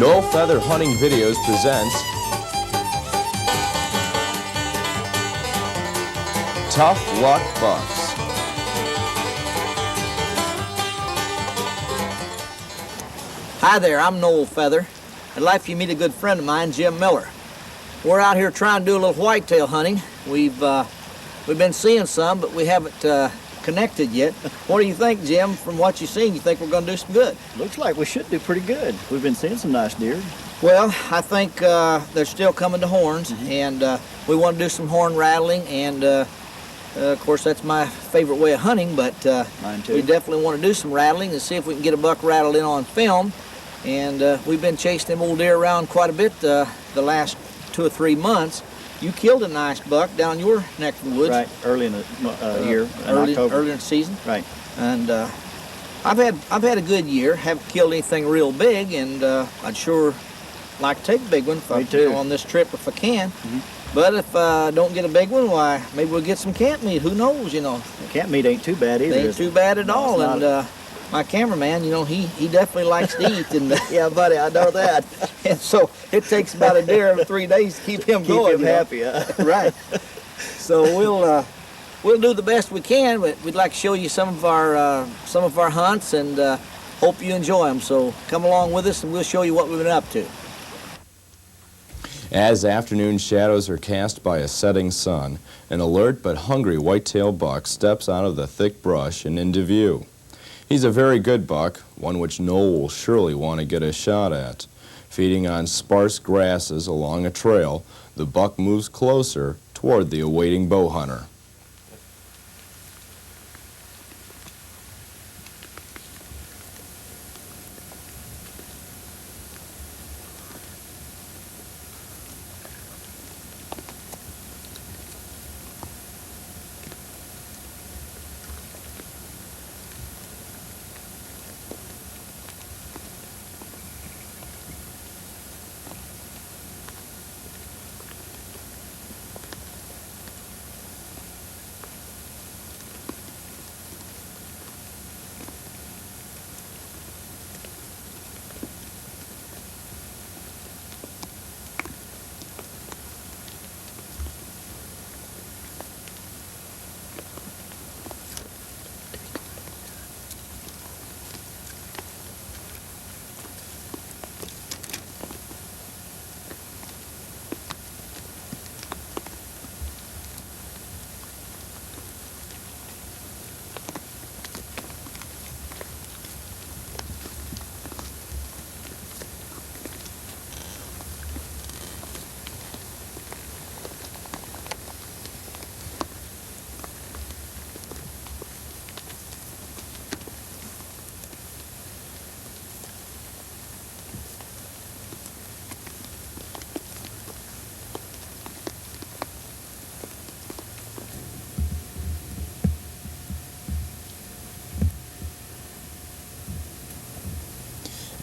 NOEL Feather Hunting Videos presents Tough Luck Bucks. Hi there, I'm NOEL Feather. I'd like for you to meet a good friend of mine, Jim Miller. We're out here trying to do a little whitetail hunting. We've been seeing some, but we haven't connected yet. What do you think, Jim? From what you've seen, you think we're going to do some good? Looks like we should do pretty good. We've been seeing some nice deer. Well, I think they're still coming to horns, and we want to do some horn rattling, and of course that's my favorite way of hunting, but Mine too. we definitely want to do some rattling and see if we can get a buck rattled in on film. And we've been chasing them old deer around quite a bit the last 2 or 3 months. You killed a nice buck down your neck of the woods. Right, early in the year, in October. Early in the season. Right. And I've had a good year. Haven't killed anything real big, and I'd sure like to take a big one on this trip if I can. But if I don't get a big one, why, maybe we'll get some camp meat. Who knows, you know. The camp meat ain't too bad either. It ain't too bad at all. And my cameraman, you know, he definitely likes to eat. And yeah, buddy, I know that. And so it takes about a deer every 3 days to keep him going. Keep him happy, huh? Right. So we'll do the best we can, but we'd like to show you some of our hunts, and hope you enjoy them. So come along with us, and we'll show you what we've been up to. As afternoon shadows are cast by a setting sun, an alert but hungry whitetail buck steps out of the thick brush and into view. He's a very good buck, one which NOEL will surely want to get a shot at. Feeding on sparse grasses along a trail, the buck moves closer toward the awaiting bow hunter.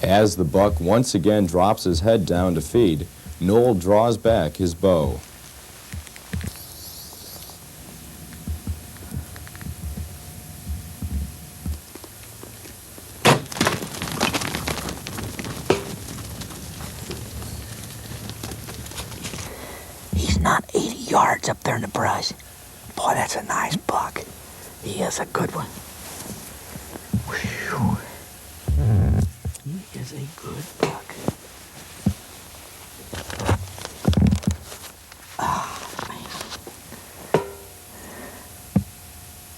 As the buck once again drops his head down to feed, NOEL draws back his bow. He's not 80 yards up there in the brush. Boy, that's a nice buck. He is a good one. Whew. He is a good buck. Ah, man.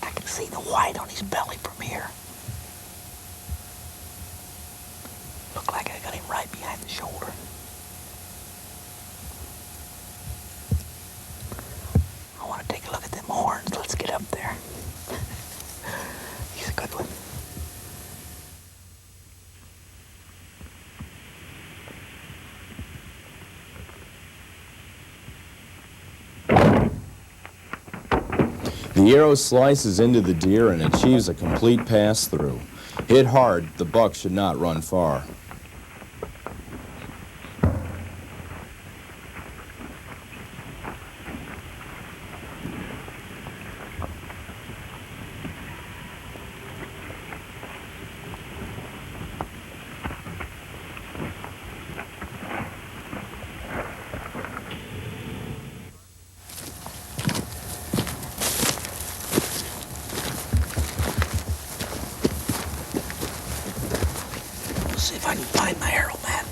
I can see the white on his belly from here. Look like I got him right behind the shoulder. I want to take a look at them horns. Let's get up there. He's a good one. The arrow slices into the deer and achieves a complete pass-through. Hit hard, the buck should not run far. I can find my arrow, man.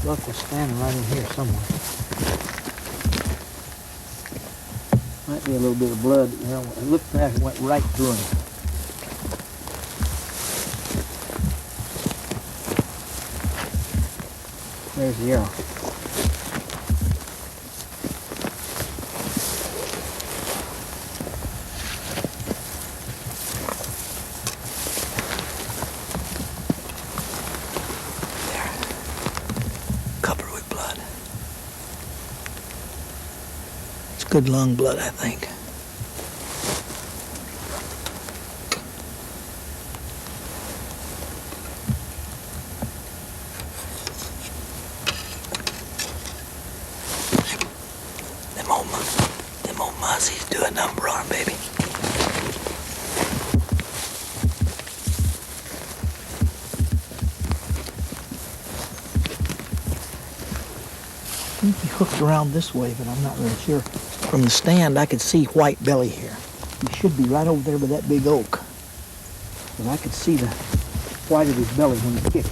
Buck was standing right in here somewhere. Might be a little bit of blood. You know, it looked like it went right through him. There's the arrow. Covered with blood. It's good lung blood, I think. Them old muzzies do a number on 'em, baby. I think he hooked around this way, but I'm not really sure. From the stand, I could see white belly here. He should be right over there by that big oak. But I could see the white of his belly when he kicked.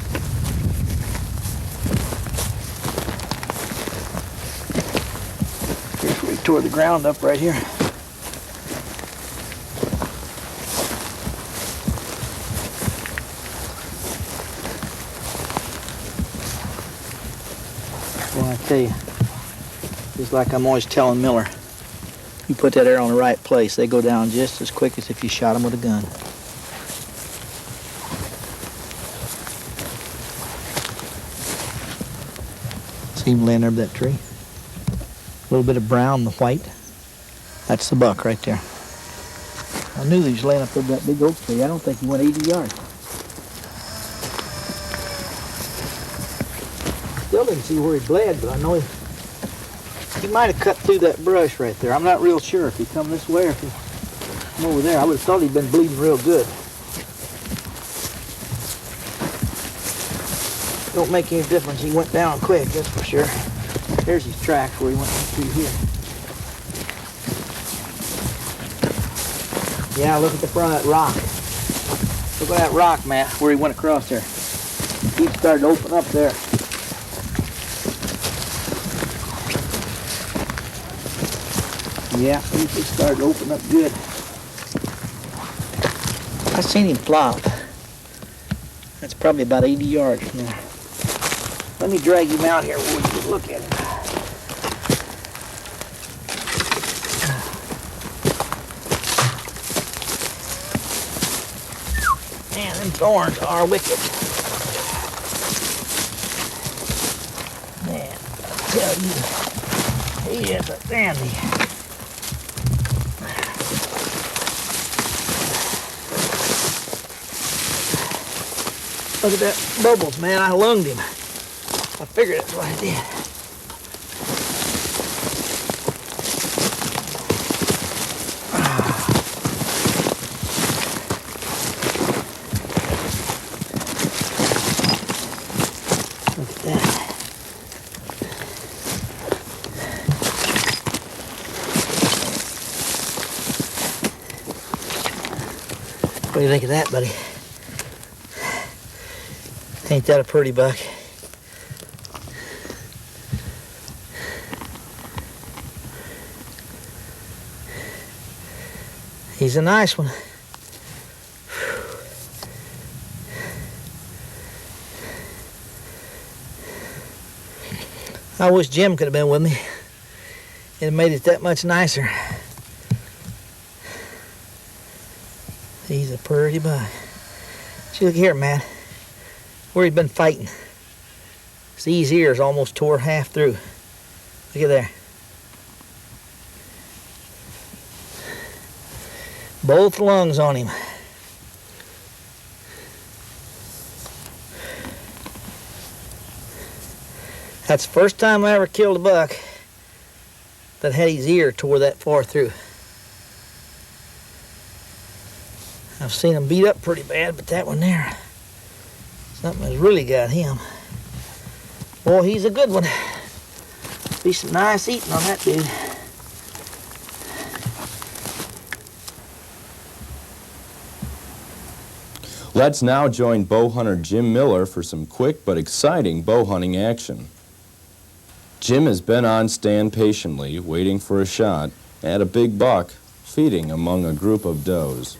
Here's where he tore the ground up right here. Well, I tell you, just like I'm always telling Miller, you put that arrow in the right place, they go down just as quick as if you shot them with a gun. See him laying there by that tree? A little bit of brown, the white. That's the buck right there. I knew he was laying up there by that big oak tree. I don't think he went 80 yards. Still didn't see where he bled, but I know he might have cut through that brush right there. I'm not real sure if he come this way or if he come over there. I would have thought he'd been bleeding real good. Don't make any difference. He went down quick, that's for sure. There's his tracks where he went through here. Yeah, look at the front of that rock. Look at that rock, Matt, where he went across there. He started to open up there. Yeah, he just started to open up good. I seen him flop. That's probably about 80 yards from there. Let me drag him out here where we can look at him. Man, them thorns are wicked. Man, I tell you, he is a dandy. Look at that bubbles, man. I lunged him. I figured that's what I did. Look at that. What do you think of that, buddy? Ain't that a pretty buck? He's a nice one. I wish Jim could have been with me. It made it that much nicer. He's a pretty buck. See, look here, man. Where he'd been fighting. See, his ears almost tore half through. Look at there. Both lungs on him. That's the first time I ever killed a buck that had his ear tore that far through. I've seen him beat up pretty bad, but that one there, something has really got him. Boy, he's a good one. Be some nice eating on that dude. Let's now join bow hunter Jim Miller for some quick but exciting bow hunting action. Jim has been on stand patiently, waiting for a shot at a big buck feeding among a group of does.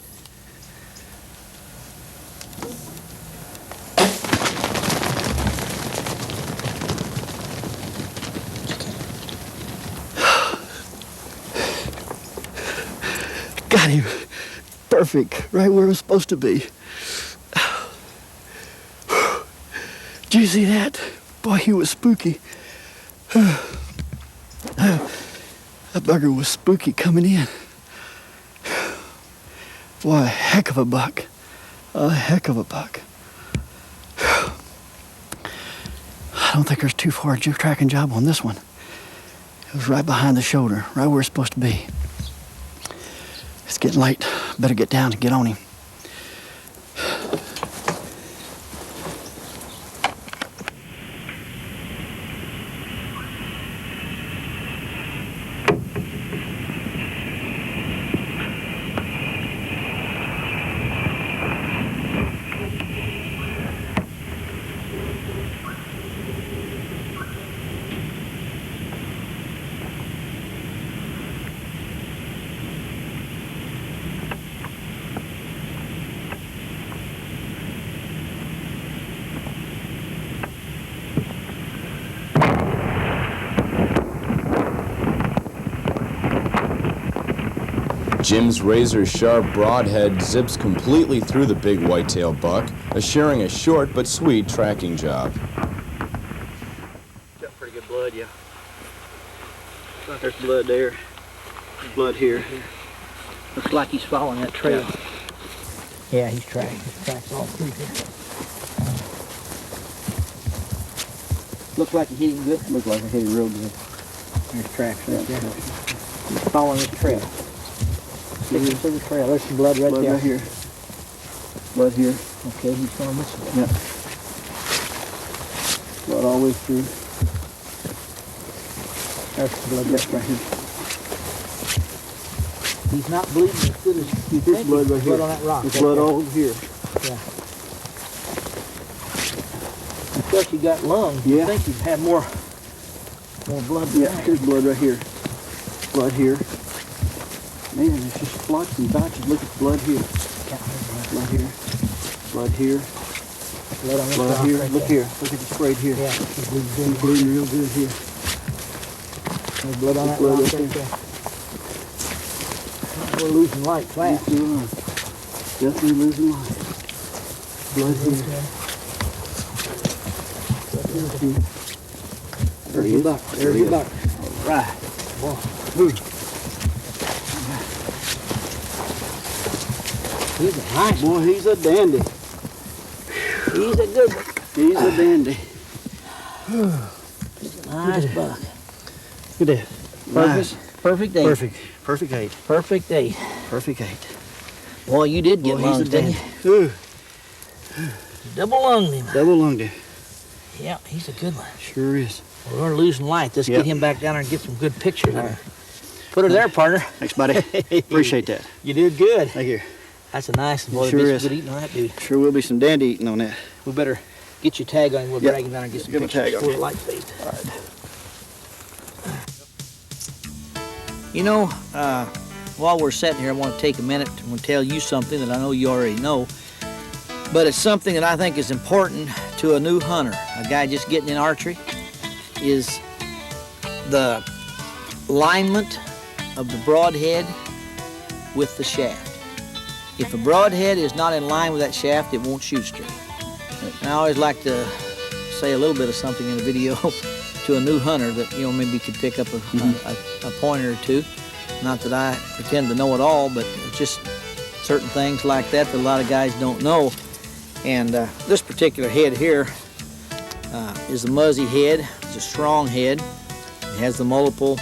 Got him. Perfect. Right where it was supposed to be. Did you see that? Boy, he was spooky. That bugger was spooky coming in. Boy, a heck of a buck. A heck of a buck. I don't think there's too far a tracking job on this one. It was right behind the shoulder, right where it's supposed to be. It's getting late. Better get down and get on him. Jim's razor-sharp broadhead zips completely through the big whitetail buck, assuring a short but sweet tracking job. Got pretty good blood, yeah. There's blood there. There's blood here. Looks like he's following that trail. Yeah, he's tracking. His tracks all through here. Looks like he hit him good. Looks like I hit it real good. There's tracks right there. He's following this trail. Sticking through the trail. There's some blood right Blood there. right here. Blood here. Okay, he's going this way. Yeah. Blood all the way through. There's some blood Right here. He's not bleeding as good as you There's think. blood He's right here. blood on that rock. There's right blood there. all over here. Plus you got lungs. Yeah. You think you'd have more blood than Yeah, that. here's blood right here. Blood here. Man, it's just splotches and dotches. Look at blood here. Blood here. Blood here. Blood on this Blood rock here. right Look there. here. Look at the sprayed here. Yeah, he's bleeding He's good. bleeding real good here. There's blood on that Blood rock right right there. there. We're losing light fast. Definitely losing light. Blood here. There he is. There's your buck. All right. He's a nice one. Boy, he's a dandy. He's a good one. He's a dandy. Nice buck. Look at that. Nice. Perfect eight. Perfect. Perfect eight. Perfect eight. Perfect eight. Boy, you did get Boy, he's a lungs, didn't dandy. you? Ooh, Double lunged him. double lunged him. Yeah, he's a good one. Sure is. Well, we're losing light. Let's Yep. get him back down there and get some good pictures of him. Put her there, partner. Thanks, buddy. Appreciate that. You did good. Thank you. That's a nice one. Boy, Sure there's is. some good eating on that dude. Sure will be some dandy eating on that. We better get your tag on him. We'll Yep. drag him down and get some Give him a pictures tag on before him. the light fades. All right. You know, while we're sitting here, I want to take a minute and tell you something that I know you already know, but it's something that I think is important to a new hunter, a guy just getting in archery, is the alignment of the broadhead with the shaft. If a broadhead is not in line with that shaft, it won't shoot straight. And I always like to say a little bit of something in the video to a new hunter that, you know, maybe could pick up a pointer or two. Not that I pretend to know it all, but it's just certain things like that that a lot of guys don't know. And this particular head here is a muzzy head. It's a strong head. It has the multiple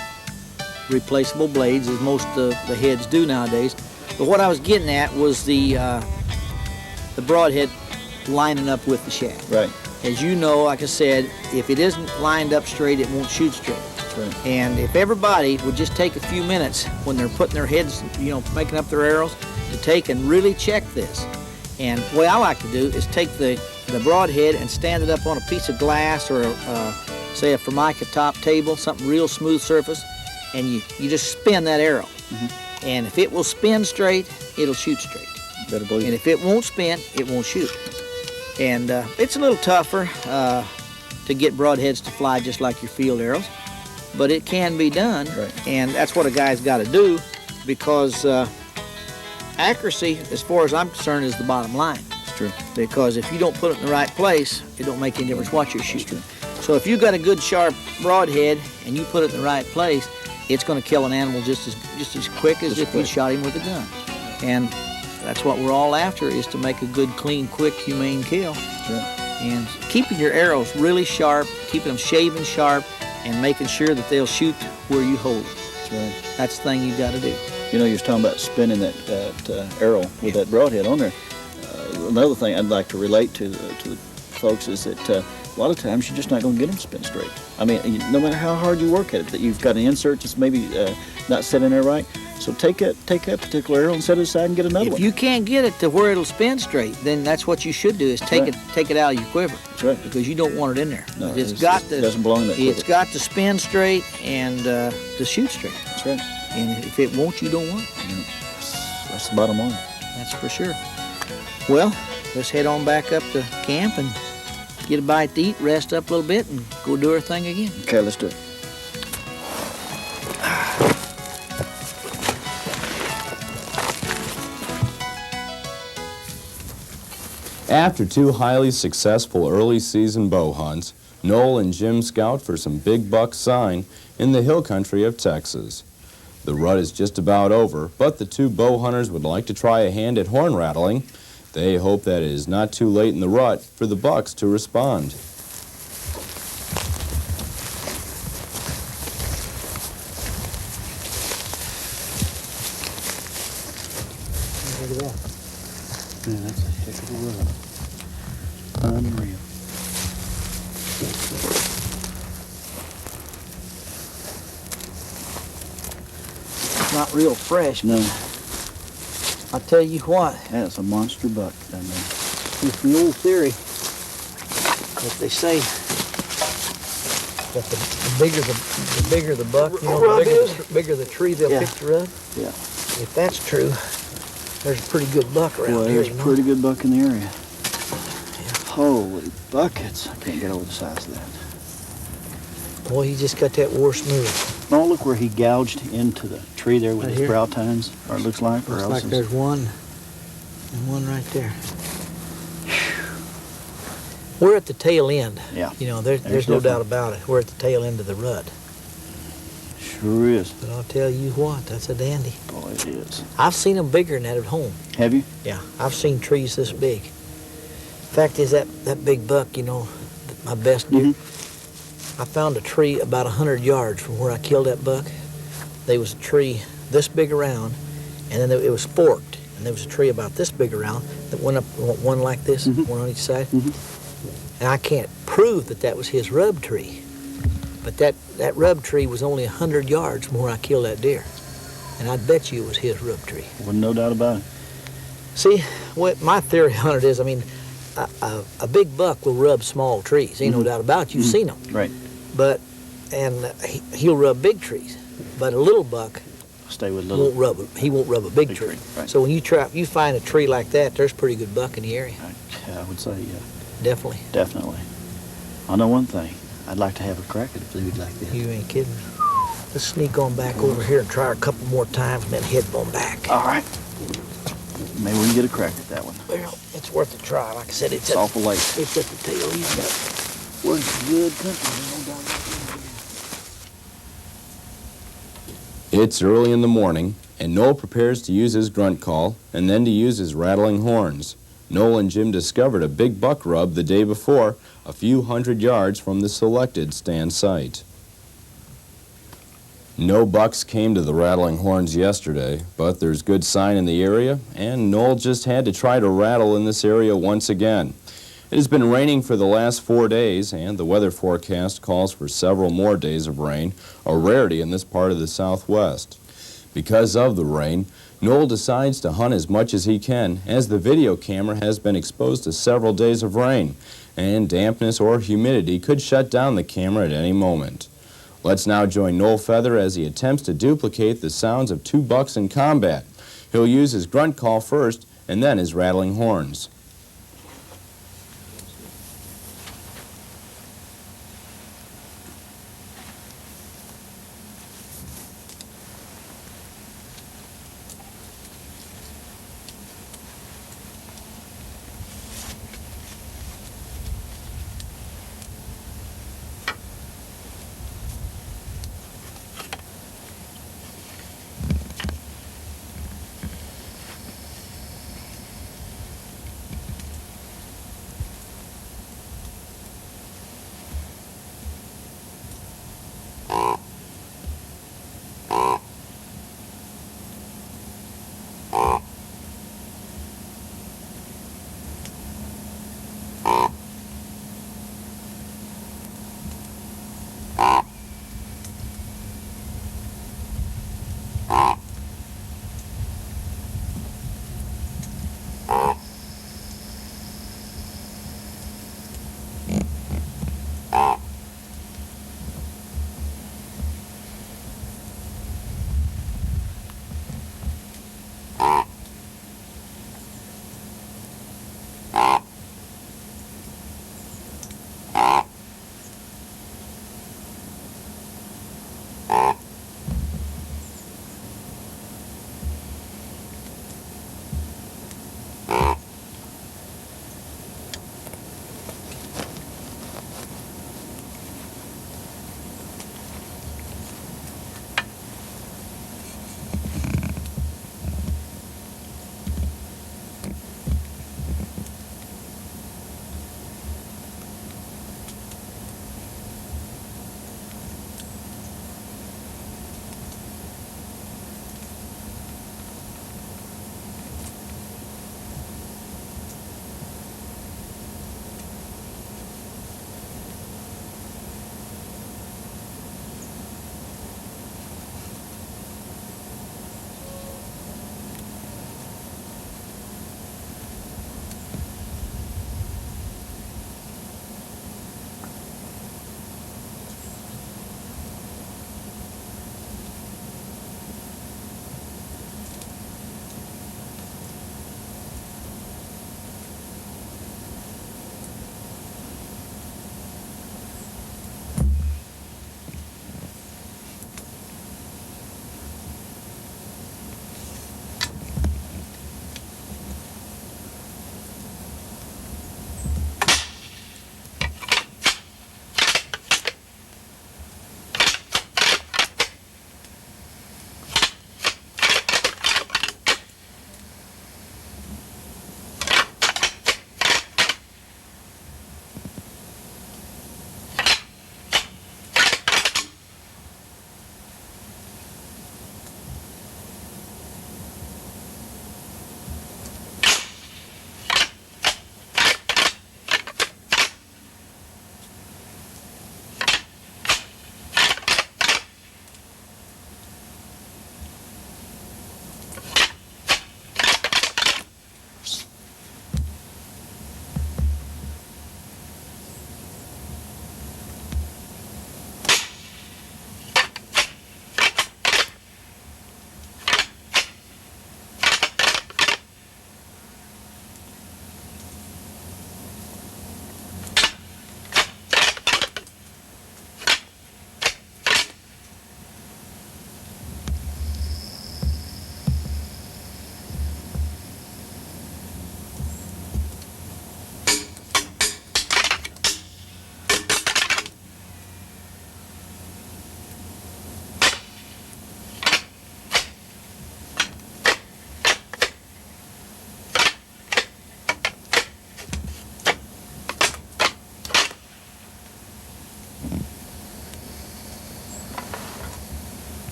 replaceable blades, as most of the heads do nowadays. But what I was getting at was the broadhead lining up with the shaft. Right. as you know, like I said, if it isn't lined up straight, it won't shoot straight. Right. And if everybody would just take a few minutes when they're putting their heads, you know, making up their arrows, to take and really check this. And the way I like to do is take the broadhead and stand it up on a piece of glass or say a Formica top table, something real smooth surface, and you just spin that arrow. Mm-hmm. And if it will spin straight, it'll shoot straight. Better believe And it. if it won't spin, it won't shoot. And it's a little tougher to get broadheads to fly just like your field arrows, but it can be done. Right. And that's what a guy's got to do, because accuracy, as far as I'm concerned, is the bottom line. It's true. Because if you don't put it in the right place, it don't make any difference what you're shooting. So if you've got a good sharp broadhead and you put it in the right place, it's going to kill an animal just as quick as if you shot him with a gun. And that's what we're all after, is to make a good, clean, quick, humane kill. That's right. And keeping your arrows really sharp, keeping them shaven sharp, and making sure that they'll shoot where you hold them. That's right. That's the thing you've got to do. You know, you was talking about spinning that arrow with that broadhead on there. Another thing I'd like to relate to the folks is that a lot of times you're just not going to get them to spin straight. I mean, no matter how hard you work at it, that you've got an insert that's maybe not sitting there right. So take that particular arrow and set it aside and get another If one. you can't get it to where it'll spin straight, then that's what you should do, is take it out of your quiver. That's right. Because you don't want it in there. No, it it doesn't belong in that It's quiver. got to spin straight and to shoot straight. That's right. And if it won't, you don't want it. Yeah. That's the bottom line. That's for sure. Well, let's head on back up to camp and get a bite to eat, rest up a little bit, and go do our thing again. Okay, let's do it. After 2 highly successful early season bow hunts, Noel and Jim scout for some big buck sign in the hill country of Texas. The rut is just about over, but the 2 bow hunters would like to try a hand at horn rattling. They hope that it is not too late in the rut for the bucks to respond. Look at that. Yeah, that's a heck of a rut. Unreal. It's not real fresh, but No, I'll tell you what, that's a monster buck down there. it's the old theory that they say that the bigger the buck, you know, the bigger the tree, they'll Yeah. pick the rub. Yeah. If that's true, there's a pretty good buck around Boy, here, there's you a know. pretty good buck in the area. Holy buckets. I can't get over the size of that. Boy, he just got that war smooth. Oh, look where he gouged into the tree there with Right his here? brow tines, or it looks like. Looks or like else there's one and one right there. We're at the tail end. Yeah. You know, there's There's no definitely- doubt about it. We're at the tail end of the rut. Sure is. But I'll tell you what, that's a dandy. Boy, it is. I've seen them bigger than that at home. Have you? Yeah, I've seen trees this big. Fact is, that big buck, you know, my best deer, I found a tree about 100 yards from where I killed that buck. There was a tree this big around, and then it was forked, and there was a tree about this big around that went up, one like this, one on each side. And I can't prove that that was his rub tree, but that rub tree was only 100 yards from where I killed that deer. And I'd bet you it was his rub tree. Wasn't no doubt about it. See, what my theory on it is, I mean, a big buck will rub small trees. Ain't no doubt about it. You've seen them. Right. But, and he'll rub big trees. But a little buck Stay with little. he won't rub a big Big tree. tree, right. So when you find a tree like that, there's pretty good buck in the area. I would say, yeah, Definitely. definitely. I know one thing. I'd like to have a crack at a food like that. You ain't kidding. Let's sneak on back over here and try her a couple more times and then head on back. All right. Maybe we can get a crack at that one. Well, it's worth a try. Like I said, It's awful late. it's at the tail end. We're in some good country. No doubt about it. It's early in the morning, and Noel prepares to use his grunt call and then to use his rattling horns. Noel and Jim discovered a big buck rub the day before, a few hundred yards from the selected stand site. No bucks came to the rattling horns yesterday, but there's good sign in the area, and Noel just had to try to rattle in this area once again. It has been raining for the last 4 days, and the weather forecast calls for several more days of rain, a rarity in this part of the Southwest. Because of the rain, Noel decides to hunt as much as he can, as the video camera has been exposed to several days of rain, and dampness or humidity could shut down the camera at any moment. Let's now join Noel Feather as he attempts to duplicate the sounds of 2 bucks in combat. He'll use his grunt call first, and then his rattling horns.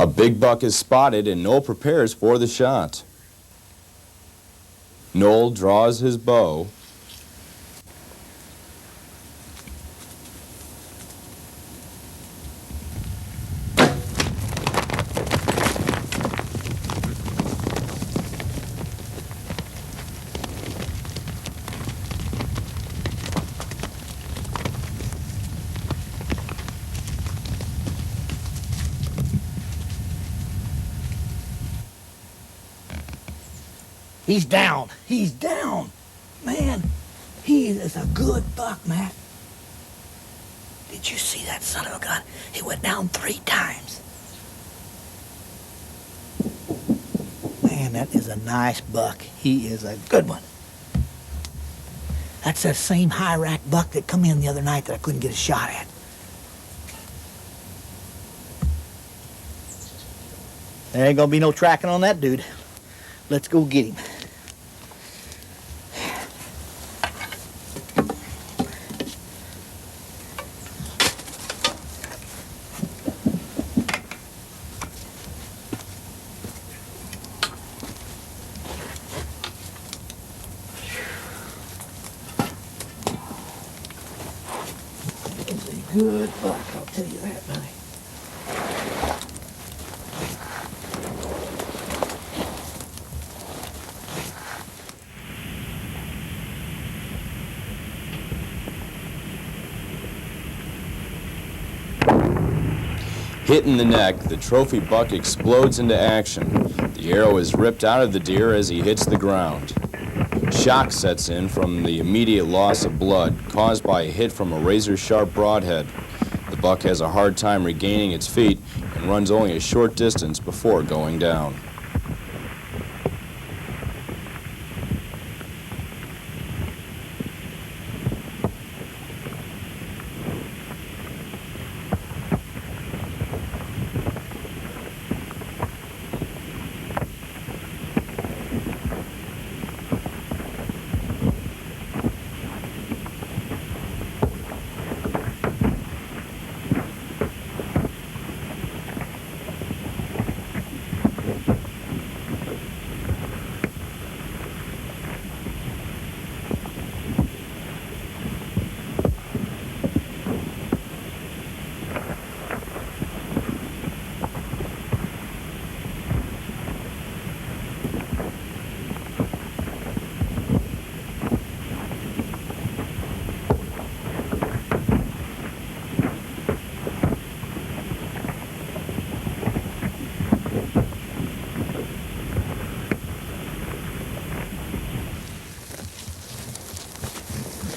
A big buck is spotted and Noel prepares for the shot. Noel draws his bow. He's down. He's down. Man, he is a good buck, Matt. Did you see that son of a gun? He went down 3 times. Man, that is a nice buck. He is a good one. That's that same high rack buck that come in the other night that I couldn't get a shot at. There ain't gonna be no tracking on that dude. Let's go get him. It's a good buck, I'll tell you that, buddy. Hit in the neck, the trophy buck explodes into action. The arrow is ripped out of the deer as he hits the ground. Shock sets in from the immediate loss of blood caused by a hit from a razor-sharp broadhead. The buck has a hard time regaining its feet and runs only a short distance before going down.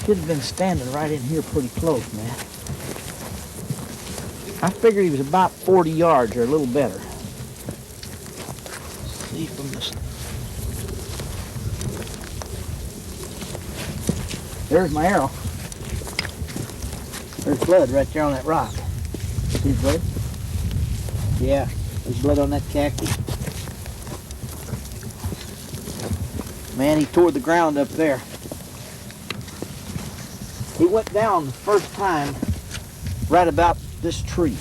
Should have been standing right in here pretty close, man. I figured he was about 40 yards or a little better. Let's see from this. There's my arrow. There's blood right there on that rock. See blood? Yeah, there's blood on that cactus. Man, he tore the ground up there. He went down the first time right about this tree.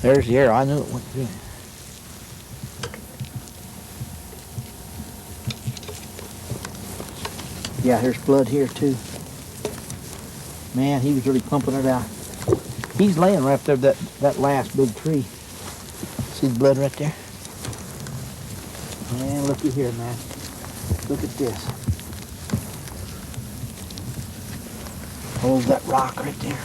There's the arrow. I knew it went through. Yeah, there's blood here too. Man, he was really pumping it out. He's laying right there, that last big tree. See the blood right there? Man, looky here, man. Look at this. Hold that rock right there.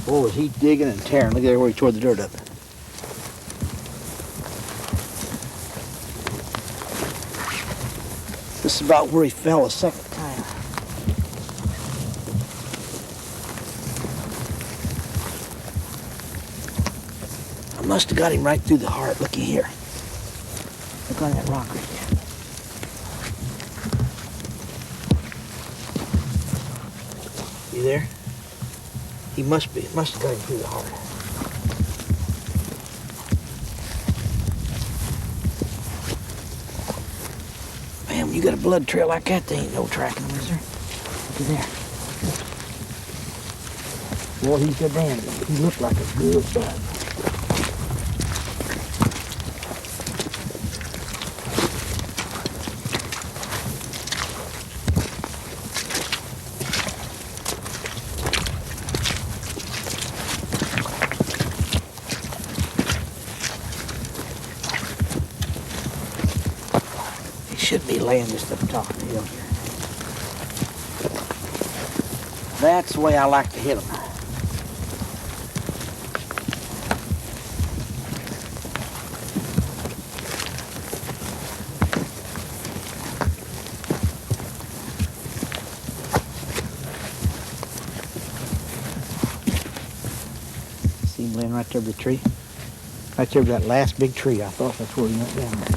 Oh, is he digging and tearing? Look at there where he tore the dirt up. This is about where he fell a second time. I must have got him right through the heart. Looky here. Look on that rock right there. You there? He must have got him through the heart. Man, when you got a blood trail like that, there ain't no tracking them, is there? Looky there. Boy, he's a dandy. He looked like a good buck. He should be laying just up top of the hill here. That's the way I like to hit him. See him laying right there by the tree? Right there by that last big tree. I thought that's where he went down there.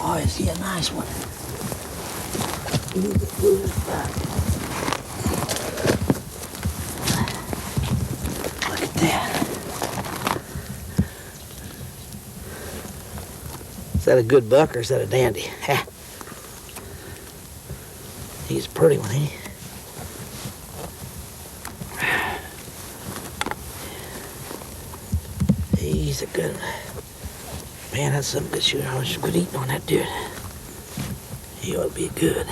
Boy, is he a nice one. He's a good buck. Look at that. Is that a good buck or is that a dandy? Ha. He's a pretty one, ain't he? He's a good one. Man, that's some good shooting. I was good eating on that dude. He ought to be good.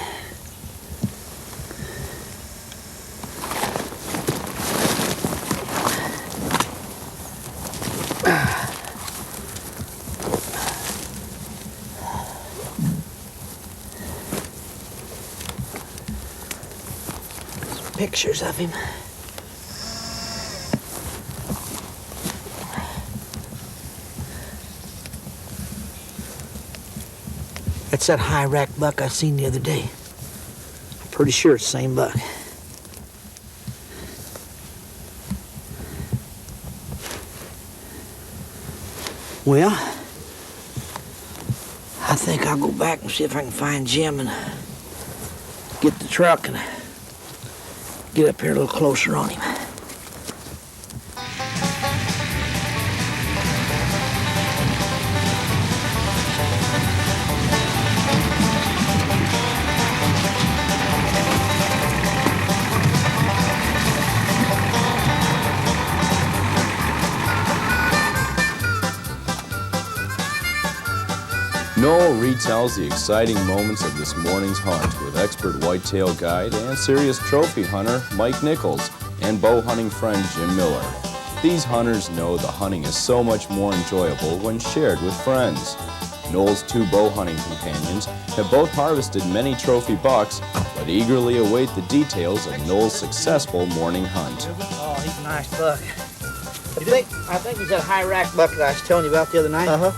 Some pictures of him. That's that high rack buck I seen the other day. I'm pretty sure it's the same buck. Well, I think I'll go back and see if I can find Jim and get the truck and get up here a little closer on him. Noel retells the exciting moments of this morning's hunt with expert whitetail guide and serious trophy hunter Mike Nichols and bow hunting friend Jim Miller. These hunters know the hunting is so much more enjoyable when shared with friends. Noel's two bow hunting companions have both harvested many trophy bucks, but eagerly await the details of Noel's successful morning hunt. Oh, he's a nice buck. I think he's that high rack buck that I was telling you about the other night.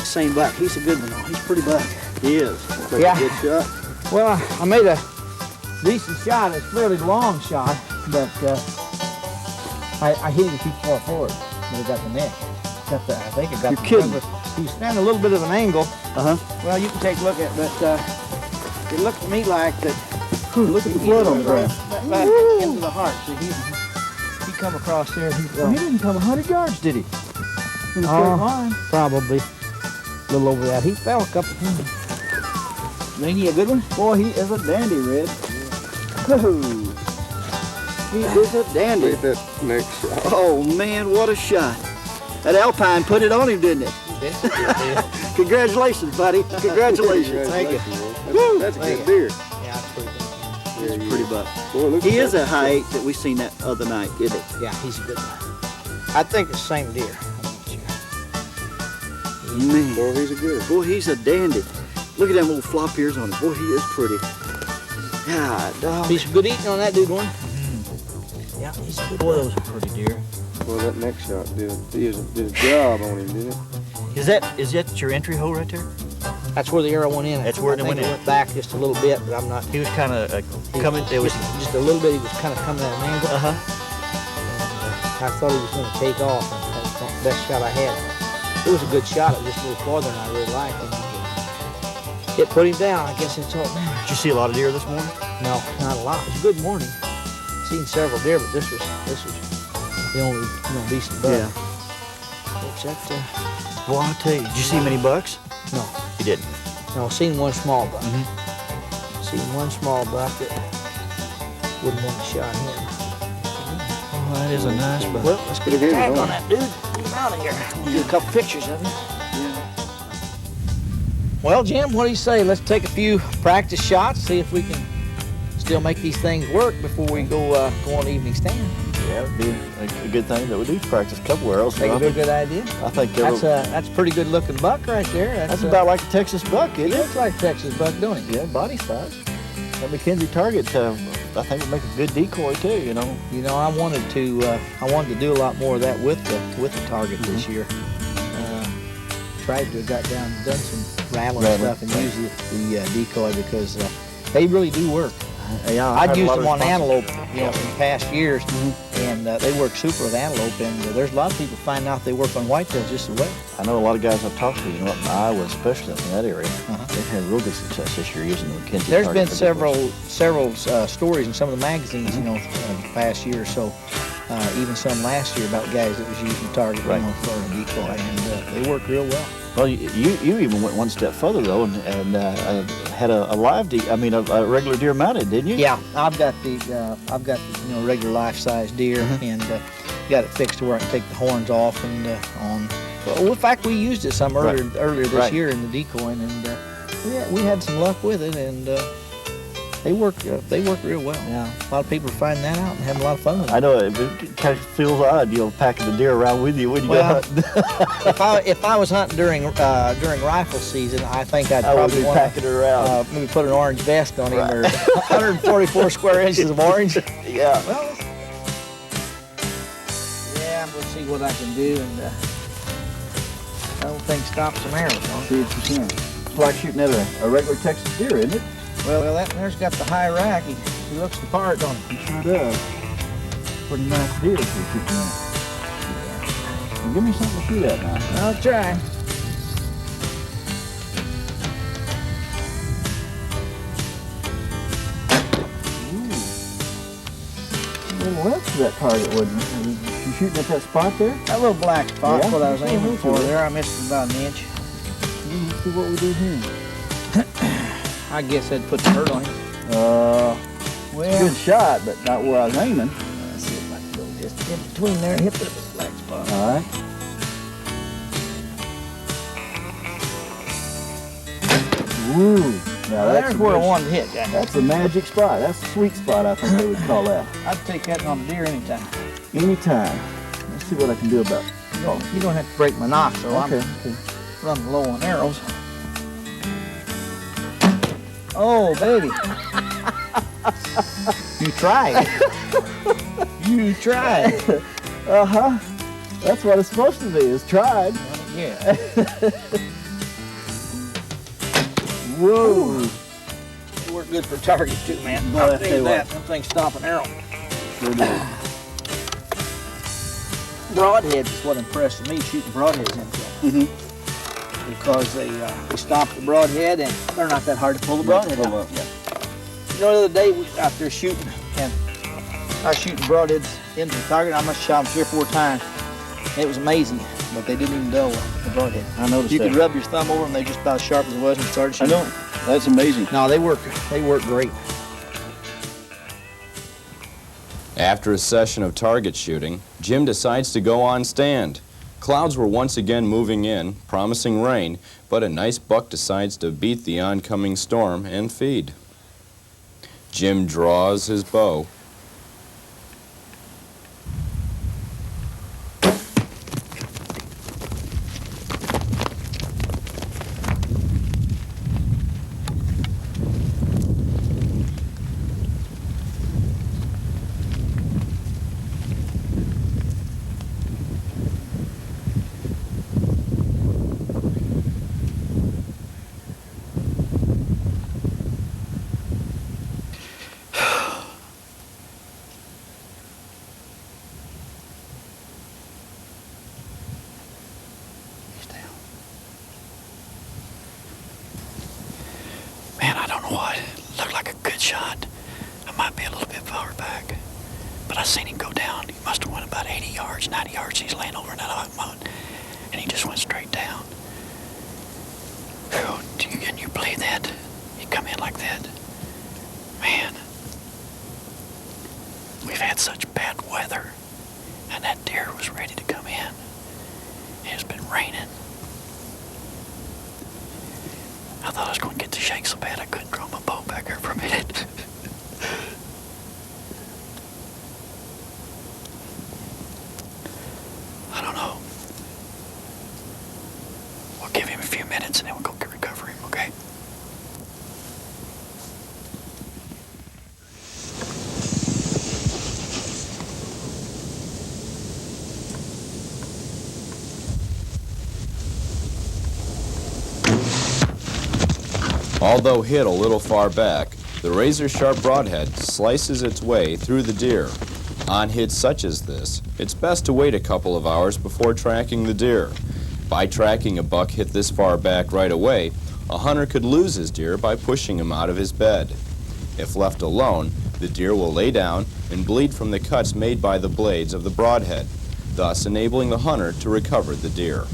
Same buck. He's a good one, though. He's a pretty buck. He is. Yeah. A good shot. Well, I made a decent shot. It's a fairly long shot, but I hit him too far forward. But I got the neck. I think I got You're kidding. He's standing a little bit of an angle. Uh-huh. Well, you can take a look at it, but it looked to me like that. Look at the blood on the ground. Back into the heart. See, he come across there. He didn't come 100 yards, did he? In a straight line. Probably. A little over that. He fell a couple times. Ain't he a good one? Boy, he is a dandy, Red. Oh, he is a dandy. Look at that next shot. Oh, man, what a shot. That Alpine put it on him, didn't it? Congratulations, buddy. Congratulations. Thank you. That's a good deer. Yeah, that's pretty good. He's a pretty buck. Boy, look He at is that. a high eight that we seen that other night, isn't it? Yeah, he's a good one. I think it's the same deer. Man. Boy, he's a good. Boy, he's a dandy. Look at them little flop ears on him. Boy, he is pretty. God, dog. He's good eating on that dude one. Yeah, he's a good Boy, one. those are pretty deer. Well, that next shot did a job on him, didn't it? Is that your entry hole right there? That's where the arrow went in. That's where it went in. Went back just a little bit, but I'm not. He was kind of coming. It was. Just a little bit. He was kind of coming at an angle. I thought he was going to take off, and that's the best shot I had. It was a good shot. It was just a little farther than I really liked. And it put him down. I guess that's all it matters. Did you see a lot of deer this morning? No, not a lot. It was a good morning. Seen several deer, but this was the only decent buck. Yeah. Which that, Well, I'll tell you. Did you see many bucks? no, You didn't. no, seen one small buck. Mm-hmm. Seen one small buck that wouldn't want to shot him. Oh, that is a nice buck. Well, let's get a tag on that dude. Get him out of here. We'll get a couple pictures of him. Well, Jim, what do you say? Let's take a few practice shots, see if we can still make these things work before we go on evening stand. Yeah, it'd be a good thing that we do practice a couple arrows. Think it'd be a good idea. I think That's a pretty good looking buck right there. that's about like a Texas buck, He isn't it? looks like a Texas buck, don't he? Yeah, body size. That McKenzie target, I think would make a good decoy too. You know. You know, I wanted to do a lot more of that with the target this year. Tried to have got down and done some rattling stuff and use the decoy because they really do work. Yeah, I'd used them on antelope, in past years, and they work super with antelope. And there's a lot of people find out they work on whitetails just as well. I know a lot of guys I've talked to, up in Iowa, especially in that area, they've had real good success this year using the McKenzie. There's target been for several stories in some of the magazines, in the past year or so. Even some last year about guys that was using target for a decoy, and they work real well. Well, you even went one step further though, and had a a regular deer mounted, didn't you? Yeah, I've got the regular life-size deer, and got it fixed to where I can take the horns off and on. Well, in fact, we used it some earlier this year in the decoying, and we had some luck with it, and they work real well. Yeah. A lot of people are finding that out and having a lot of fun with it. I know it kind of feels odd, packing the deer around with you when you go hunting. if I was hunting during rifle season, I think I'd I would probably be want packing it around. maybe put an orange vest on him or 144 square inches of orange. Yeah. Well, yeah, we'll see what I can do, and I don't think stop some arrows. See if you can. It's like shooting at a regular Texas deer, isn't it? Well, that there's got the high rack. He looks the part, don't he? He sure does. Pretty nice deer if you're shooting at. Well, give me something to shoot at now. I'll try. A little left to that target, wasn't it? You shooting at that spot there? That little black spot's Yeah, what I was that's aiming what for I there. I missed about an inch. Let's see what we did here. I guess I'd put the hurt on him. Well, good shot, but not where I was aiming. Let's see if I can go just in between there and hit the black spot. All right. Woo! Now There's where I wanted to hit, guys. That's the magic spot. That's the sweet spot, I think they would call that. I'd take that on a deer anytime. Anytime. Let's see what I can do about it. You don't have to break my knock, so Okay. I'm running low on arrows. Oh, baby. You tried. You tried. Uh-huh. That's what it's supposed to be, is tried. Yeah. Whoa. They work good for target too, man. Boy, I'll I tell tell you you that. what. Them things stop an arrow. Sure do. Broadheads is what impressed me, shooting broadheads in film. Because they stop the broadhead, and they're not that hard to pull the broadhead out. Yeah. You know, the other day we were out there shooting, and I was shooting broadheads into the target. I must have shot them 3 or 4 times. It was amazing, but they didn't even dull the broadhead. I noticed You that. could rub your thumb over them; they're just about as sharp as it was when you started I shooting. know. That's amazing. No, they work great. After a session of target shooting, Jim decides to go on stand. Clouds were once again moving in, promising rain, but a nice buck decides to beat the oncoming storm and feed. Jim draws his bow. shot. I might be a little bit far back, but I seen him go down. He must have went about 80 yards, 90 yards. He's laying over in that hot mud, and he just went straight down. Whew, can you believe that? He come in like that. Man, we've had such bad weather, and that deer was ready to come in. It's been raining. I thought I was going to get the shake so bad I couldn't draw my bow back here for a minute. I don't know. We'll give him a few minutes and then we'll go recover him, okay? Although hit a little far back, the razor-sharp broadhead slices its way through the deer. On hits such as this, it's best to wait a couple of hours before tracking the deer. By tracking a buck hit this far back right away, a hunter could lose his deer by pushing him out of his bed. If left alone, the deer will lay down and bleed from the cuts made by the blades of the broadhead, thus enabling the hunter to recover the deer.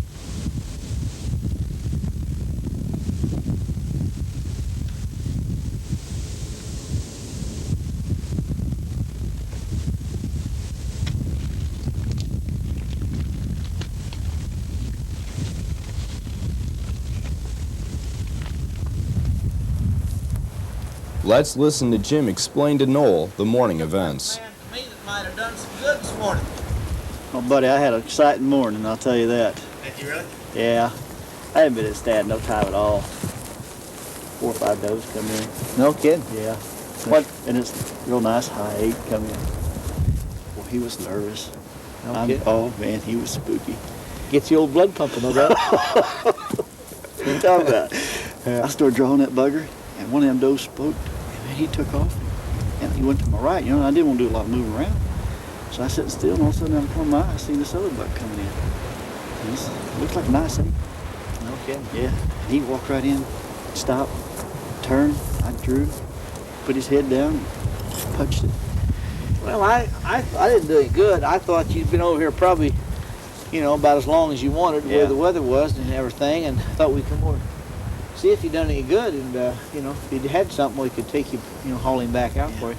Let's listen to Jim explain to Noel the morning events. Man, to me, that might have done some good this morning. Well, buddy, I had an exciting morning, I'll tell you that. Did you really? Yeah. I haven't been at Stad no time at all. 4 or 5 does come in. No kidding. Yeah. What? And it's real nice high 8 come in. Well, he was nervous. No kidding. Oh, man, he was spooky. Gets the old blood pumping, no doubt. What you talking about? I started drawing that bugger, and one of them does spoke, and man, he took off. And he went to my right, you know, and I didn't want to do a lot of moving around. So I sat still, and all of a sudden, out of the corner of my eye, I seen this other buck coming in. And it looked like a nice 8. No kidding. Yeah. He walked right in, stopped, turned, I drew, put his head down, and punched it. Well, I didn't do any good. I thought you'd been over here probably, you know, about as long as you wanted, Yeah. where the weather was and everything, and thought we'd come over, see if you'd done any good, and you know, if you'd had something, we could take you, you know, haul him back out for you.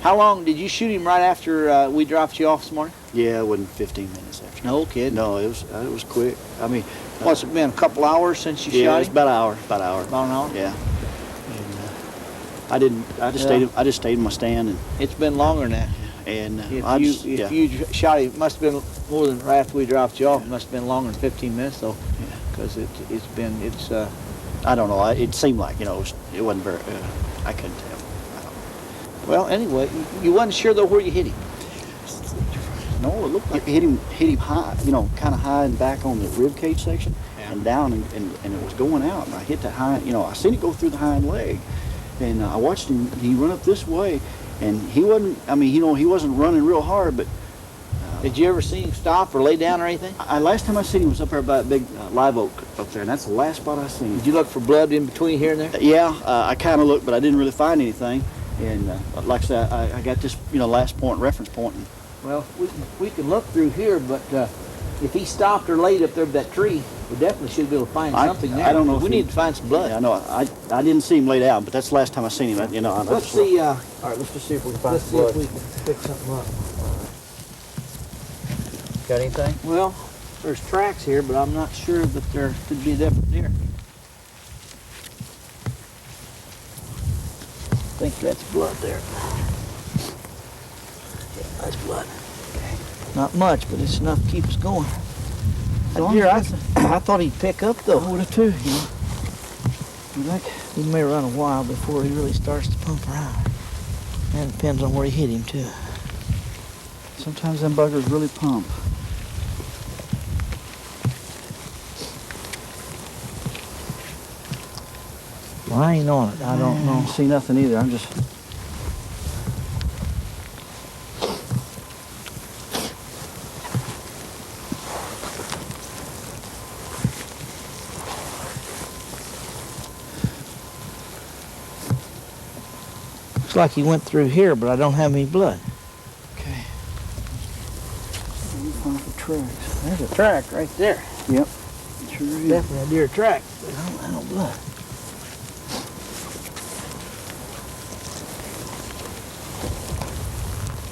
How long did you shoot him right after we dropped you off this morning? Yeah, it wasn't 15 minutes after. No kidding. No, it was quick. I mean, What's it been? A couple hours since you yeah, shot it's him? about an hour. About an hour. About an hour. Yeah. And, I just stayed in my stand, It's been longer now. and If you shot him, it must have been more than right after we dropped you off. It must have been longer than 15 minutes though, because it's I don't know. It seemed like, you know, it wasn't very. I couldn't tell. I don't know. well. Anyway, you wasn't sure though where you hit him. No, it looked like it hit him high, you know, kind of high and back on the rib cage section, and down, and it was going out. And I hit the hind, you know, I seen it go through the hind leg, and I watched him. He run up this way, and he wasn't. I mean, you know, he wasn't running real hard, but. Did you ever see him stop or lay down or anything? Last time I seen him was up there by a big live oak up there, and that's the last spot I seen him. Did you look for blood in between here and there? Yeah, I kind of looked, but I didn't really find anything. And like I said, I got this, you know, last point, reference point. And Well, we can look through here, but if he stopped or laid up there with that tree, we definitely should be able to find something there. I don't know. We need to find some blood. Yeah, I know. I didn't see him laid out, but that's the last time I seen him. You know. Let's see. All right, let's just see if we can find Let's see if we can pick something up. Got anything? Well, there's tracks here, but I'm not sure that there could be a different deer. I think that's blood there. Yeah, that's blood. Not much, but it's enough to keep us going. That deer, I thought he'd pick up though. I would have too. You know. He may run a while before he really starts to pump around. And it depends on where he hit him too. Sometimes them buggers really pump. Well, I ain't on it. I don't know. See nothing either. I'm just. Looks like he went through here, but I don't have any blood. Okay. Find the tracks. There's a track right there. Yep. Sure is. Definitely a deer track, but I don't have no blood.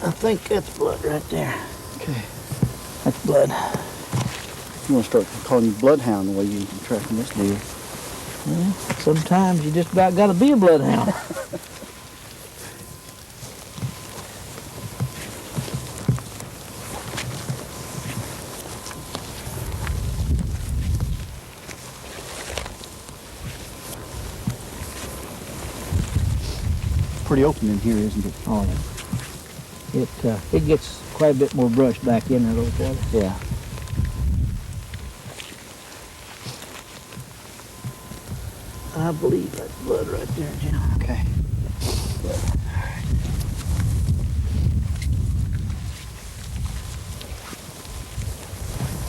I think that's blood right there. Okay. That's blood. You want to start calling you bloodhound the way you've been tracking this deer. Well, sometimes you just about got to be a bloodhound. Pretty open in here, isn't it? Oh, yeah. It gets quite a bit more brush back in there, little brother. Yeah. I believe that's blood right there, Jim. Okay.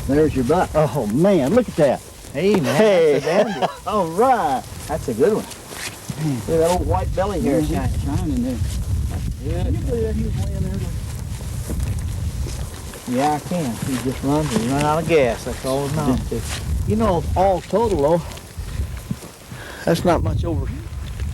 There's your buck. Oh man, look at that. Hey, man, Hey. that's a dandy. All right. That's a good one. Look at that old white belly hair shining. Shining there. Good. Can you believe that he was laying there? Yeah, I can. He just runs and run out of gas. That's all it amounts to. You know, all total, though, that's not much over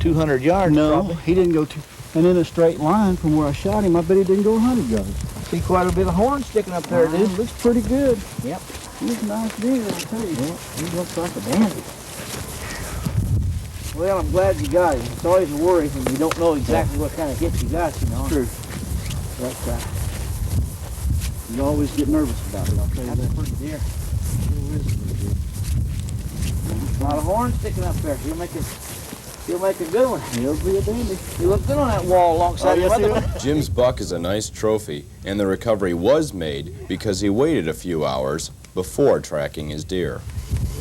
200 yards, No, probably. he didn't go too. And in a straight line from where I shot him, I bet he didn't go 100 yards. See quite a bit of horn sticking up there, dude. Looks pretty good. Yep. He's a nice deer, I'll tell you. Yeah, he looks like a dandy. Well, I'm glad you got him. It's always a worry when you don't know exactly what kind of hit you got, you know. True. But You always get nervous about it, I'll tell you that's a that. pretty deer. A lot of horn sticking up there. He'll make a good one. He'll be a dandy. He looked good on that wall alongside the other one. Jim's buck is a nice trophy, and the recovery was made because he waited a few hours before tracking his deer.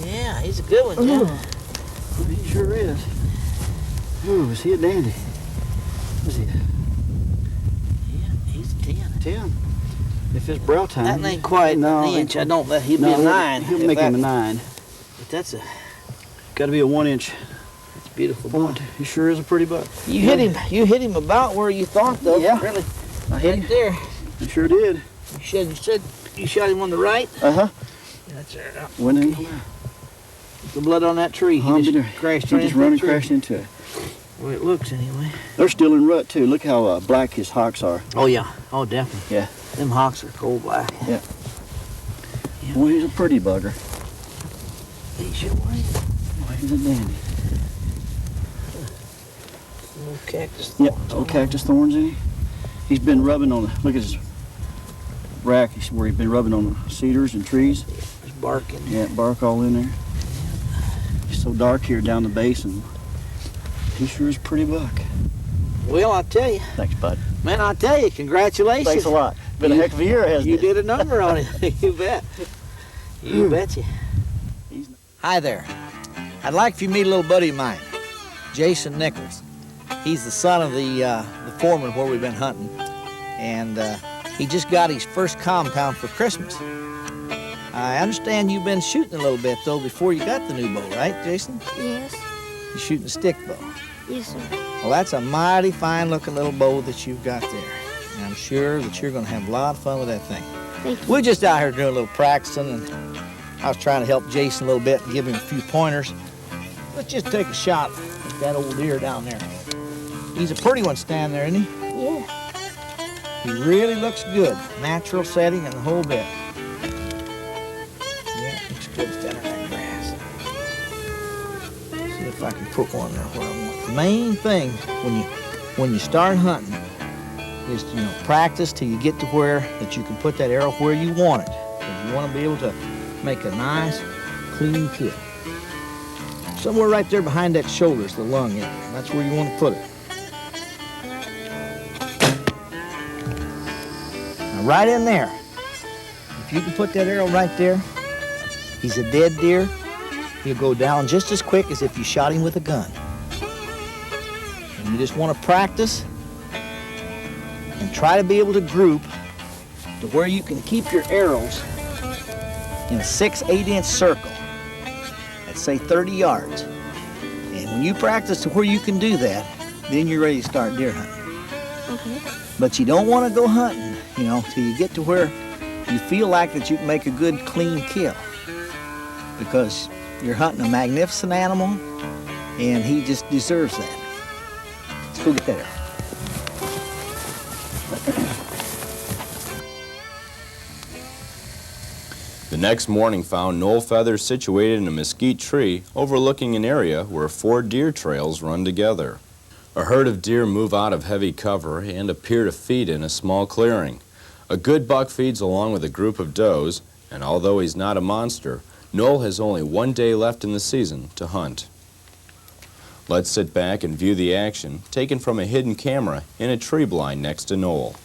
Yeah, he's a good one, Jim. He sure is. Ooh, is he a dandy? Was he? Yeah, he's a 10. 10. If it's brow time. That ain't quite no, an inch. I don't bet he'd be a 9. He'll if make him a that- 9. But that's a Got to be a 1-inch beautiful point. buck. He sure is a pretty buck. You hit him. You hit him about where you thought, though. Yeah. Really. I hit Right him. there. He sure did. You said you shot him on the right. Uh-huh. That's there. Went in. The blood on that tree. I'll be He there. just crashed He right just into run that and tree. crashed into it. Well, it looks anyway. They're still in rut, too. Look how black his hocks are. Oh yeah. Oh definitely. Yeah. Them hawks are cold black. Well, he's a pretty bugger. He sure was. Well, he's a dandy. Little cactus. Yep, thorns little on cactus thorns in him. He's been rubbing on the, look at his rack, where he's been rubbing on the cedars and trees. There's bark in there. Yeah, bark all in there. It's so dark here down the base, and he sure is a pretty buck. Well, I tell you, Thanks, bud. man, I tell you, congratulations. Thanks a lot. Been a heck of a year, hasn't You it? did a number on it. You bet. You betcha. Hi there. I'd like for you to meet a little buddy of mine, Jason Nichols. He's the son of the foreman where we've been hunting, and he just got his first compound for Christmas. I understand you've been shooting a little bit, though, before you got the new bow, right, Jason? Yes. You're shooting a stick bow. Yes, sir. Well, that's a mighty fine-looking little bow that you've got there. And I'm sure that you're going to have a lot of fun with that thing. Thank you. We're just out here doing a little practicing, and I was trying to help Jason a little bit and give him a few pointers. Let's just take a shot at that old deer down there. He's a pretty one standing there, isn't he? Yeah. He really looks good. Natural setting and the whole bit. Yeah, looks good standing in that grass. See if I can put one there where I want. The main thing when you start hunting is to practice till you get to where that you can put that arrow where you want it. Because you want to be able to make a nice, clean kill. Somewhere right there behind that shoulder is the lung area. That's where you want to put it. Now, right in there. If you can put that arrow right there, he's a dead deer. He'll go down just as quick as if you shot him with a gun. And you just want to practice and try to be able to group to where you can keep your arrows in a 6 8-inch circle at say 30 yards. And when you practice to where you can do that, then you're ready to start deer hunting. But you don't want to go hunting, you know, till you get to where you feel like that you can make a good, clean kill. Because you're hunting a magnificent animal, and he just deserves that. Let's go get that arrow. The next morning found Noel Feather situated in a mesquite tree overlooking an area where 4 deer trails run together. A herd of deer move out of heavy cover and appear to feed in a small clearing. A good buck feeds along with a group of does, and although he's not a monster, Noel has only 1 day left in the season to hunt. Let's sit back and view the action taken from a hidden camera in a tree blind next to Noel.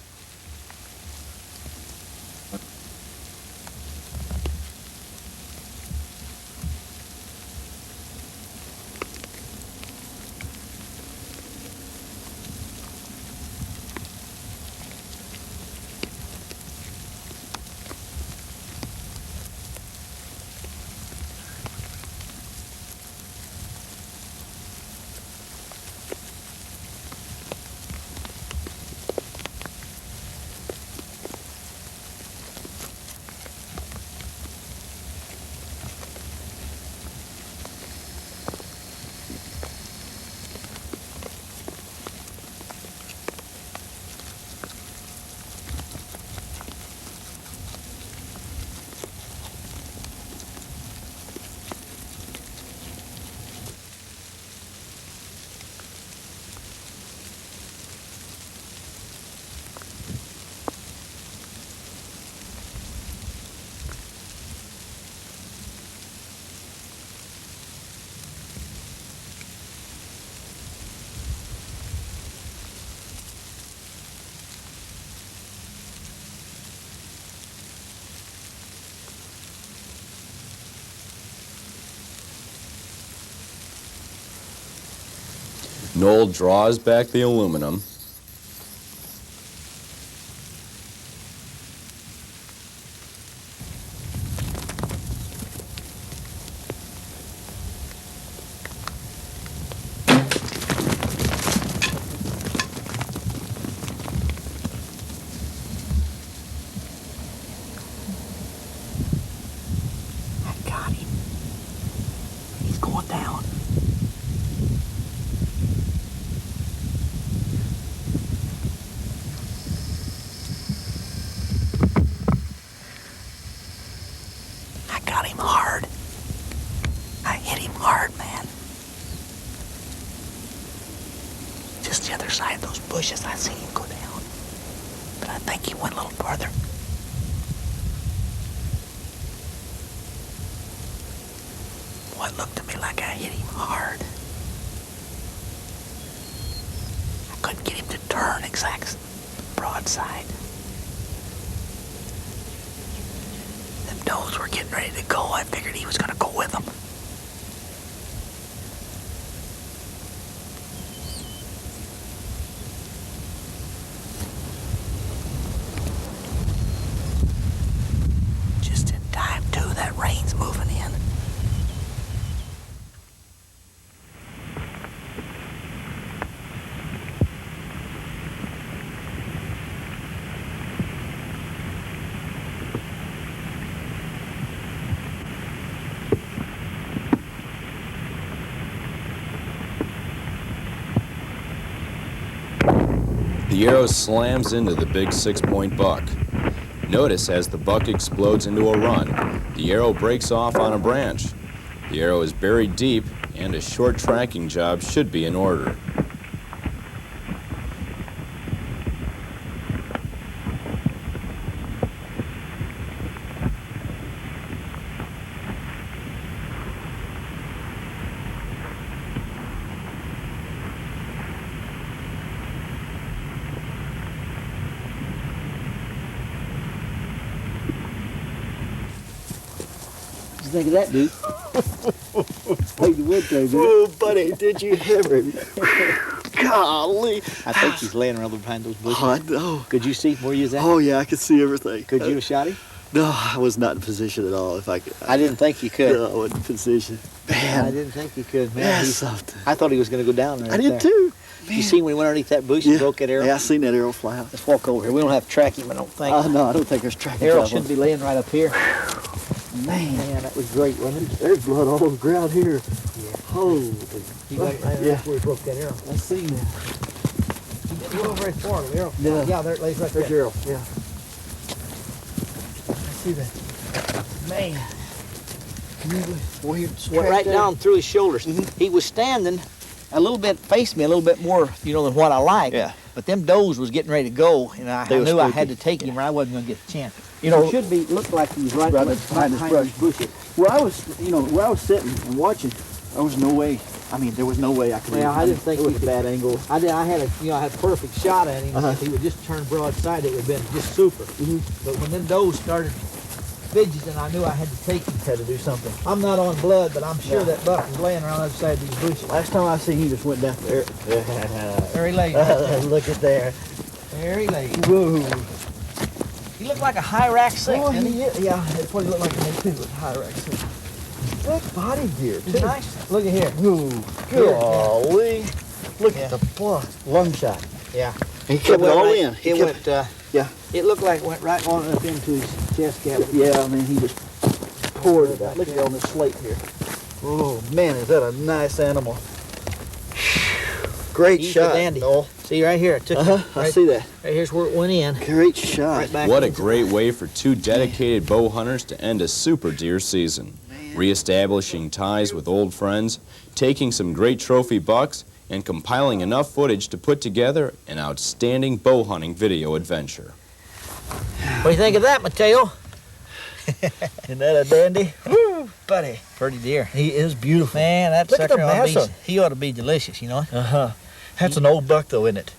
Noel draws back the aluminum. I got him. He's going down. I got him hard. I hit him hard, man. Just the other side of those bushes, I see him go down. But I think he went a little farther. Boy, it looked to me like I hit him hard. I couldn't get him to turn exact broadside. Them does were getting ready to go. I figured he was going to go with them. Just in time, too. That rain's moving in. The arrow slams into the big 6-point buck. Notice as the buck explodes into a run, the arrow breaks off on a branch. The arrow is buried deep, and a short tracking job should be in order. What do you think of that, dude? Like the whitetail, dude. Oh, buddy, did you ever? Golly. I think he's laying around behind those bushes. Oh, I know. Could you see where he was at? Oh, yeah, I could see everything. Could you have shot him? No, I was not in position at all. If I could, I didn't think you could. No, I wasn't in position. Man, I didn't think you could, man. that's something. I thought he was going to go down there. I did too. You see when he went underneath that bush and broke that arrow? Yeah, I seen that arrow fly out. Let's walk over here. We don't have to track him, I don't think. No, I don't think there's tracking. Arrow should be laying right up here. Man, that was great, wasn't it? there's blood all over the ground here. Yeah. Holy. You got it right Yeah. where he broke that arrow. I seen that. He didn't go very far, the arrow. Yeah. Yeah, there it lays right There's there. your arrow. Yeah. I see that. Man. Well, he Went right down through his shoulders. He was standing a little bit, faced me a little bit more, than what I like. Yeah. But them does was getting ready to go, and I They was knew I spooky. had to take him, or I wasn't going to get the chance. You know, it should be looked like he was right behind this brush. bushes. Where I was, where I was sitting and watching, there was no way. I mean, there was no way I could. Well, I didn't think it he was a could- bad angle. I had a perfect shot at him. If he would just turn broadside, it would have been just super. But when them does started fidgeting, I knew I had to take him. Had to do something. I'm not on blood, but I'm sure that buck was laying around the other side of these bushes. Last time I seen, he just went down there. There he lays. Look at there. There he lays. Whoa. He looked like a Hyrax six, Oh, didn't he? yeah, that's what he looked like to me too. With Hyrax. Thick body gear He's too. nice. Look at here. Ooh, golly. Look Yeah. at the blood. Lung shot. Yeah. He kept it went all right- in. He It kept- went. Yeah. It looked like it went right on up into his chest cavity. Yeah, I mean, he just poured it out. Look at it on this slate here. Oh, man, is that a nice animal. Great He's shot, a dandy. Noel. See right here. It took Uh-huh, him I right, see that. right here's where it went in. Great shot. Right back. What a in. great way for two dedicated bow hunters to end a super deer season. Reestablishing ties with old friends, taking some great trophy bucks, and compiling enough footage to put together an outstanding bow hunting video adventure. What do you think of that, Mateo? Isn't that a dandy? Woo, buddy. Pretty deer. He is beautiful. Man, that Look at sucker the ought to massa. be, he ought to be delicious, Uh-huh. That's an old buck, though, isn't it?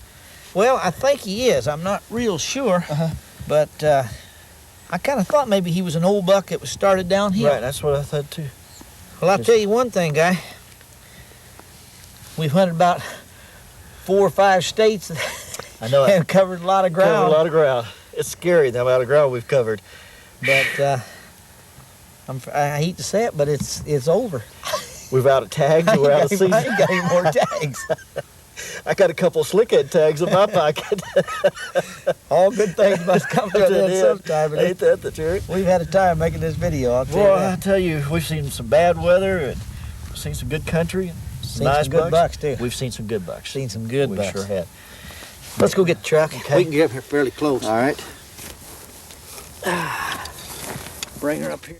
Well, I think he is. I'm not real sure, but I kind of thought maybe he was an old buck that was started downhill. Right, that's what I thought, too. Well, I'll tell you one thing, guy. We've hunted about 4 or 5 states I know it. and covered a lot of ground. Covered a lot of ground. It's scary, the amount of ground we've covered. But I hate to say it, but it's over. We've out of tags, and we're out of season. I ain't got any more tags. I got a couple slickhead tags in my pocket. All good things must come to an end sometime. Ain't that the truth? We've had a time making this video, I'll tell you Boy, I that. tell you, we've seen some bad weather, and we've seen some good country, and Seen nice some good bucks, too. We've seen some good bucks. Seen some good we bucks. sure have. Let's go get the truck. Okay. We can get up here fairly close. All right. Bring her up here.